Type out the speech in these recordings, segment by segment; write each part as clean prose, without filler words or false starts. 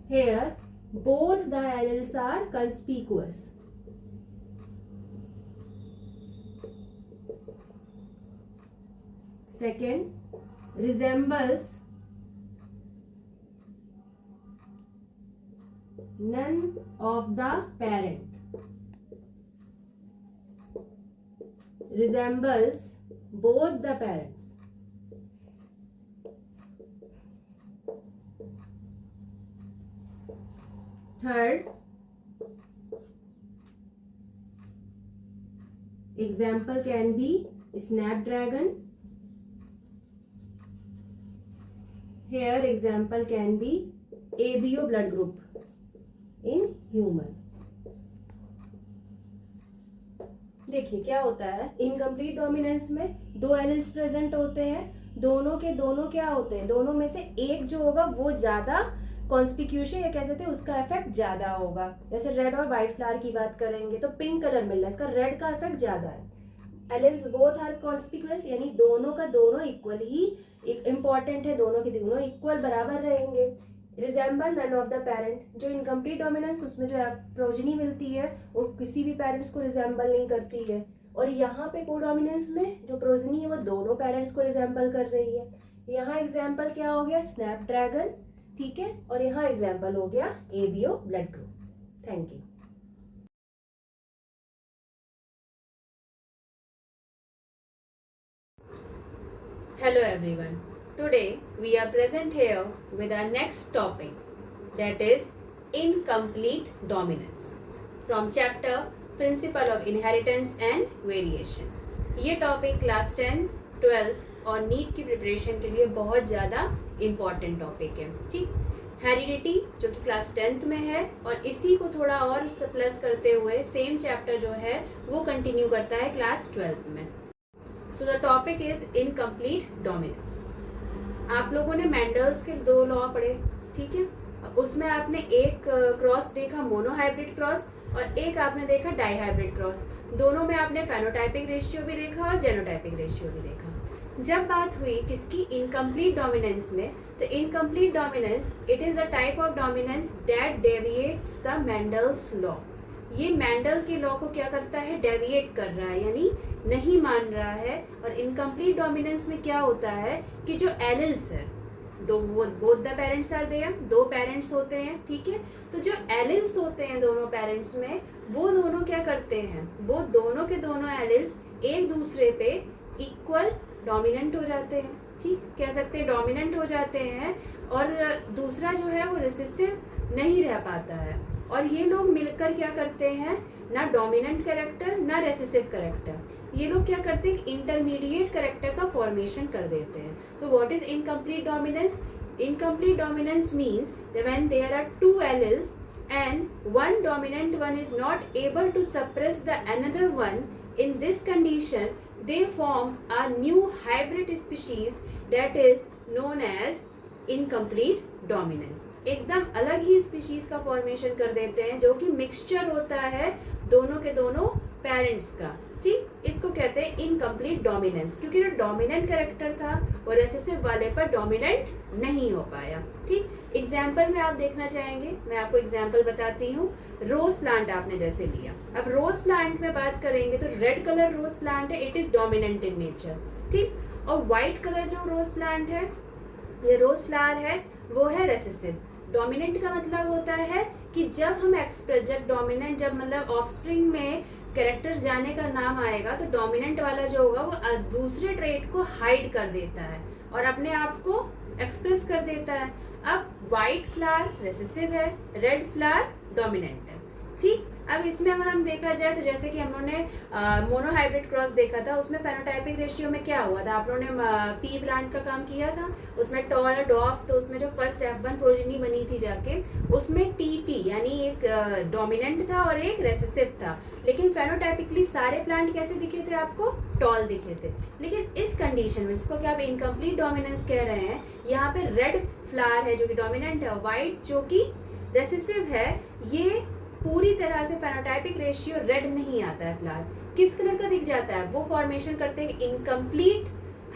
Here, both the alleles are conspicuous. Second, resembles none of the parent. Resembles both the parents. Third, example can be snapdragon. Here example can be ABO blood group in human. देखिए क्या होता है, incomplete dominance में दो alleles present होते हैं, दोनों के दोनों क्या होते हैं, दोनों में से एक जो होगा वो ज्यादा कॉन्स्पिक्यूशन या कह सकते हैं उसका इफेक्ट ज्यादा होगा. जैसे रेड और व्हाइट फ्लावर की बात करेंगे तो पिंक कलर मिल रहा है, इसका रेड का इफेक्ट ज्यादा है. एलिल्स बोथ आर कॉन्स्पिक्यूअस यानी दोनों का दोनों इक्वल ही इंपॉर्टेंट है, दोनों के दोनों इक्वल बराबर रहेंगे. Resemble none of the parent, जो इनकम्प्लीट डोमिनेंस उसमें जो प्रोजनी मिलती है वो किसी भी पेरेंट्स को रिजेंबल नहीं करती है. और यहाँ पे कोडोमिनेंस में जो प्रोजनी है वो दोनों पेरेंट्स को रिजेंबल कर रही है. यहाँ एग्जाम्पल क्या हो गया, स्नैपड्रैगन, ठीक है, और यहाँ एग्जाम्पल हो गया ABO blood group. Thank you. Hello everyone. Today we are present here with our next topic, that is incomplete dominance from chapter Principle of Inheritance and Variation. ये टॉपिक क्लास 10th, 12th और NEET की preparation के लिए बहुत ज़्यादा important topic है. ठीक, heredity जो कि क्लास 10th में है और इसी को थोड़ा और प्लस करते हुए सेम चैप्टर जो है वो कंटिन्यू करता है क्लास 12th में. So the topic is incomplete dominance. आप लोगों ने मैंडल्स के 2 लॉ पढ़े, ठीक है. उसमें आपने एक क्रॉस देखा मोनोहाइब्रिड क्रॉस और एक आपने देखा डाईहाइब्रिड क्रॉस. दोनों में आपने फेनोटाइपिक रेशियो भी देखा और जेनोटाइपिक रेशियो भी देखा. जब बात हुई किसकी, इनकम्प्लीट डोमिनेंस में, तो incomplete dominance it is the type of dominance that deviates the Mendel's law. ये मैंडल के लॉ को क्या करता है, डेविएट कर रहा है यानी नहीं मान रहा है. और इनकम्प्लीट डोमिनेंस में क्या होता है कि जो एलिल्स है दो, वो both the parents are there, 2 parents होते हैं, ठीक है. तो जो एलिल्स होते हैं दोनों पेरेंट्स में वो दोनों क्या करते हैं, वो दोनों के दोनों एलिल्स एक दूसरे पे इक्वल डोमिनेंट हो जाते हैं. ठीक, कह सकते हैं डोमिनेंट हो जाते हैं और दूसरा जो है वो रिसेसिव नहीं रह पाता है. और ये लोग मिलकर क्या करते हैं, ना डोमिनेंट कैरेक्टर ना रेसेसिव कैरेक्टर, ये लोग क्या करते हैं इंटरमीडिएट कैरेक्टर का फॉर्मेशन कर देते हैं. So what is incomplete dominance? Incomplete dominance means when there are 2 alleles and one dominant one is not able to suppress the another one. In this condition they form a new hybrid species that is known as incomplete dominance. एकदम अलग ही species का formation कर देते हैं जो कि mixture होता है दोनों के दोनों पेरेंट्स का. ठीक, इसको कहते हैं इनकम्प्लीट डोमिनेंस, क्योंकि जो डोमिनेंट कैरेक्टर था वो रेसेसिव वाले पर डोमिनेंट नहीं हो पाया. ठीक, एग्जाम्पल में आप देखना चाहेंगे, मैं आपको एग्जाम्पल बताती हूँ. रोज प्लांट आपने जैसे लिया, अब रोज प्लांट में बात करेंगे तो रेड कलर रोज प्लांट है, it is dominant in nature. ठीक, और व्हाइट कलर जो रोज प्लांट है, ये रोज फ्लावर है, वो है रेसेसिव. डोमिनेंट का मतलब होता है कि जब हम जब डोमिनेंट जब मतलब ऑफस्प्रिंग में कैरेक्टर्स जाने का नाम आएगा तो डोमिनेंट वाला जो होगा वो दूसरे ट्रेट को हाइड कर देता है और अपने आप को एक्सप्रेस कर देता है. अब वाइट फ्लावर रेसेसिव है, रेड फ्लावर डोमिनेंट है. ठीक, अब इसमें अगर हम देखा जाए तो जैसे कि हम लोगों ने मोनोहाइब्रिड क्रॉस देखा था, उसमें फेनोटाइपिक रेशियो में क्या हुआ था, आप लोगों ने पी प्लांट का काम किया था, उसमें टॉल और डॉफ, तो उसमें जो फर्स्ट F1 प्रोजेनी बनी थी जाके उसमें टी यानी एक डोमिनेंट था और एक रेसेसिव था. लेकिन फेनोटाइपिकली सारे प्लांट कैसे दिखे थे आपको, टॉल दिखे थे. लेकिन इस कंडीशन में जिसको कि आप इनकम्प्लीट डोमिनेंस कह रहे हैं, यहाँ पे रेड फ्लावर है जो कि डोमिनेंट है, व्हाइट जो कि रेसेसिव है, ये पूरी तरह से फेनोटाइपिक रेशियो रेड नहीं आता है. फ्लावर किस कलर का दिख जाता है, वो फॉर्मेशन करते हैं इनकम्प्लीट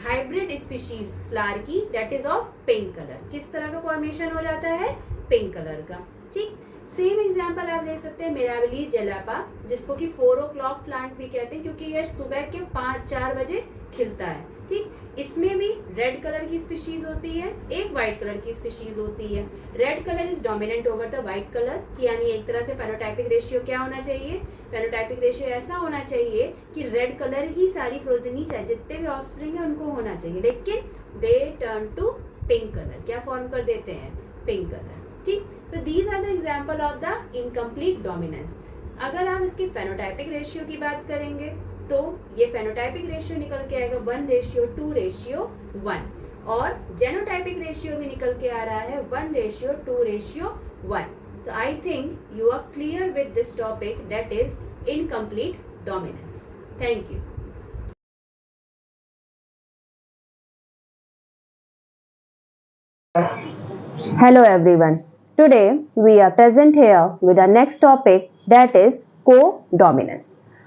हाइब्रिड स्पीशीज फ्लावर की, that is of pink colour. किस तरह का फॉर्मेशन हो जाता है, पिंक कलर का। ठीक, सेम एग्जाम्पल आप ले सकते हैं मिराबिलिस जेलापा, जिसको कि 4 o'clock प्लांट भी कहते हैं, क्योंकि यह सुबह के 5-4 बजे खिलता है। ठीक, इसमें भी रेड कलर की स्पीशीज होती है, एक वाइट कलर की स्पीशीज होती है। Red colour is dominant over the white colour, यानी एक तरह से फेनोटाइपिक रेशियो क्या होना चाहिए, फेनोटाइपिक रेशियो ऐसा होना चाहिए कि रेड कलर ही सारी प्रोजेनी चाहे जितने भी ऑफस्प्रिंग है उनको होना चाहिए, लेकिन they turn to pink colour, क्या फॉर्म कर देते हैं, पिंक कलर। ठीक, तो these are the example of the incomplete dominance. अगर आप इसकी फेनोटाइपिक रेशियो की बात करेंगे तो ये फेनोटाइपिक रेशियो निकल के आएगा 1:2:1, और जेनोटाइपिक रेशियो भी निकल के आ रहा है 1:2:1। तो I think you are clear with this topic, that is incomplete dominance. Thank you. Hello everyone. Today we are present here with our next topic, that is co-dominance.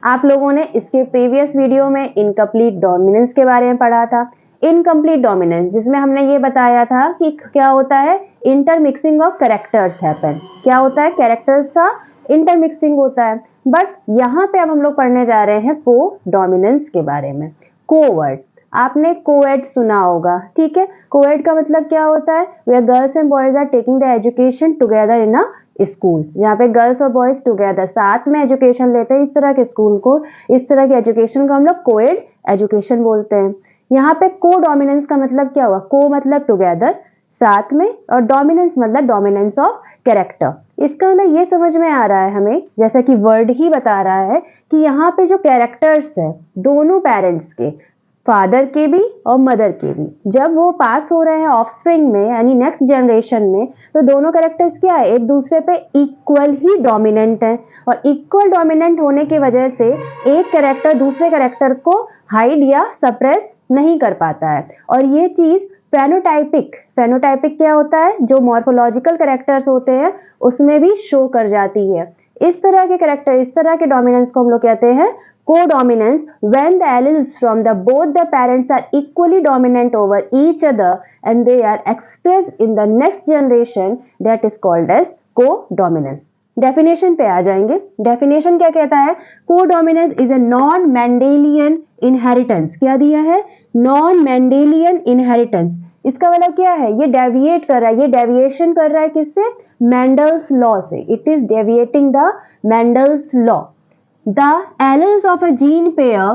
आप लोगों ने इसके प्रीवियस वीडियो में इनकम्प्लीट डोमिनेंस के बारे में पढ़ा था। इनकम्प्लीट डोमिनेंस जिसमें हमने ये बताया था कि क्या होता है, इंटरमिक्सिंग ऑफ कैरेक्टर्स हैपन। क्या होता है, कैरेक्टर्स का इंटरमिक्सिंग होता है। बट यहाँ पे अब हम लोग पढ़ने जा रहे हैं को-डोमिनेंस के बारे में। कोवर्ड, आपने कोएड सुना होगा, ठीक है। कोएड का मतलब क्या होता है, where girls and boys are taking the education together in a school, जहाँ पे गर्ल्स और बॉयज टुगेदर साथ में एजुकेशन लेते हैं। इस तरह के स्कूल को, इस तरह के एजुकेशन को हम लोग कोएड एजुकेशन बोलते हैं। यहाँ पे को डोमिनेंस का मतलब क्या हुआ, को मतलब टुगेदर साथ में, और डोमिनेंस मतलब डोमिनेंस ऑफ कैरेक्टर। इसका मतलब ये समझ में आ रहा है हमें, जैसा कि वर्ड ही बता रहा है कि यहाँ पे जो कैरेक्टर्स है दोनों पेरेंट्स के, फादर के भी और मदर के भी, जब वो पास हो रहे हैं ऑफस्प्रिंग में यानी नेक्स्ट जनरेशन में, तो दोनों कैरेक्टर्स क्या है, एक दूसरे पे इक्वल ही डोमिनेंट है। और इक्वल डोमिनेंट होने की वजह से एक कैरेक्टर दूसरे कैरेक्टर को हाइड या सप्रेस नहीं कर पाता है। और ये चीज फेनोटाइपिक क्या होता है, जो मॉर्फोलॉजिकल कैरेक्टर्स होते हैं उसमें भी शो कर जाती है। इस तरह के कैरेक्टर, इस तरह के डोमिनेंस को हम लोग कहते हैं co-dominance, when the alleles from both the parents are equally dominant over each other and they are expressed in the next generation, that is called as co-dominance. Definition पे आ जाएंगे। Definition क्या कहता है, co-dominance is a non-Mendelian inheritance। क्या दिया है, non-Mendelian inheritance। इसका मतलब क्या है, ये डेविएट कर रहा है, ये डेविएशन कर रहा है किससे, मेंडल्स लॉ से। It is deviating the Mendel's law. The alleles of a gene pair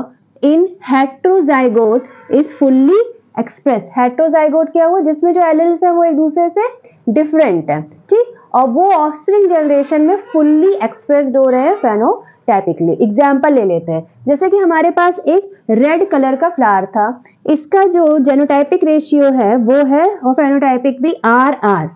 in heterozygote is fully expressed। heterozygote क्या हुआ, जिसमें जो alleles है वो एक दूसरे से डिफरेंट है, ठीक, और वो ऑफस्प्रिंग जनरेशन में फुल्ली एक्सप्रेस्ड हो रहे हैं फेनोटाइपिकली। एग्जाम्पल ले लेते हैं, जैसे कि हमारे पास एक रेड कलर का फ्लावर था, इसका जो जेनोटाइपिक रेशियो है वो है, और फेनोटाइपिक भी RR।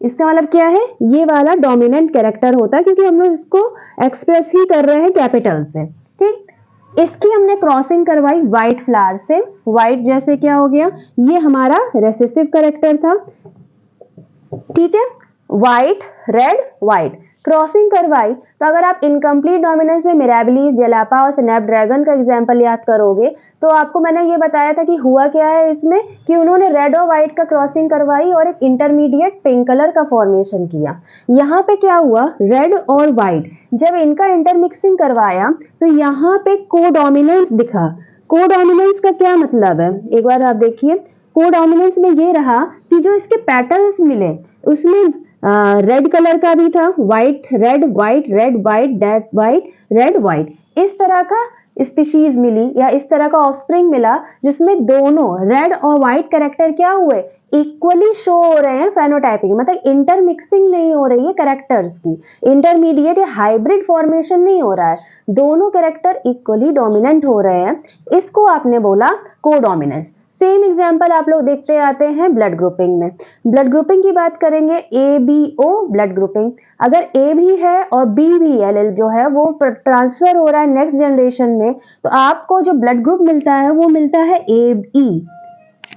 इसका मतलब क्या है, ये वाला डोमिनेंट कैरेक्टर होता है, क्योंकि हम लोग इसको एक्सप्रेस ही कर रहे हैं कैपिटल से, ठीक। इसकी हमने क्रॉसिंग करवाई व्हाइट फ्लावर से। व्हाइट जैसे क्या हो गया, ये हमारा रेसेसिव कैरेक्टर था, ठीक है। व्हाइट रेड व्हाइट क्रॉसिंग करवाई, तो अगर आप इनकम्प्लीट डोमिनेंस में मिराबिलिस, जेलापा और स्नैपड्रैगन का एग्जाम्पल याद करोगे, तो आपको मैंने ये बताया था कि हुआ क्या है इसमें, कि उन्होंने रेड और व्हाइट का क्रॉसिंग करवाई और एक इंटरमीडिएट पिंक कलर का फॉर्मेशन किया। यहाँ पे क्या हुआ, रेड और व्हाइट जब इनका इंटरमिक्सिंग करवाया तो यहाँ पे को-डोमिनेंस दिखा। को-डोमिनेंस का क्या मतलब है, एक बार आप देखिए। को-डोमिनेंस में ये रहा कि जो इसके पेटल्स मिले उसमें रेड कलर का भी था, white red white red white dead white red white, इस तरह का स्पीशीज मिली या इस तरह का ऑफस्प्रिंग मिला, जिसमें दोनों रेड और व्हाइट कैरेक्टर क्या हुए, इक्वली शो हो रहे हैं फेनोटाइपिक, मतलब इंटरमिक्सिंग नहीं हो रही है कैरेक्टर्स की, इंटरमीडिएट या हाइब्रिड फॉर्मेशन नहीं हो रहा है, दोनों कैरेक्टर इक्वली डोमिनेंट हो रहे हैं। इसको आपने बोला को-डोमिनेंस। सेम एग्जाम्पल आप लोग देखते आते हैं ब्लड ग्रुपिंग में। ब्लड ग्रुपिंग की बात करेंगे, ABO ब्लड ग्रुपिंग। अगर A भी है और B भी एलील जो है वो ट्रांसफर हो रहा है नेक्स्ट जनरेशन में, तो आपको जो ब्लड ग्रुप मिलता है वो मिलता है AB।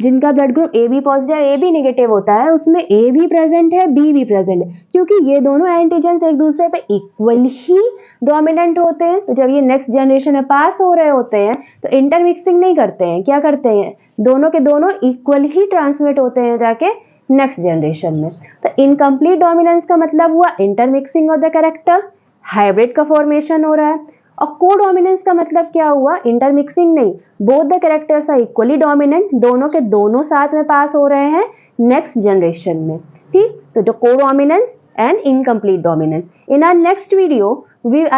जिनका ब्लड ग्रुप AB पॉजिटिव या AB नेगेटिव होता है, उसमें A भी प्रेजेंट है, B भी प्रेजेंट है, क्योंकि ये दोनों एंटीजेंस एक दूसरे पे इक्वल ही डोमिनेंट होते हैं। तो जब ये नेक्स्ट जनरेशन में पास हो रहे होते हैं तो इंटरमिक्सिंग नहीं करते हैं, क्या करते हैं, दोनों के दोनों इक्वल ही ट्रांसमिट होते हैं जाके नेक्स्ट जनरेशन में। तो इनकम्प्लीट डोमिनेंस का मतलब हुआ intermixing of the character, hybrid का फॉर्मेशन हो रहा है। और को डोमिनेंस का मतलब क्या हुआ, इंटरमिक्सिंग नहीं, both the characters are equally dominant, दोनों के दोनों साथ में पास हो रहे हैं नेक्स्ट जनरेशन में। ठीक, तो जो को dominance and incomplete dominance. In our next video,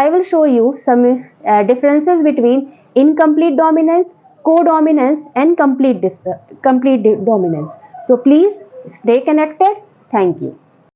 I will show you some differences between incomplete dominance, co-dominance and complete dominance. So please stay connected. Thank you.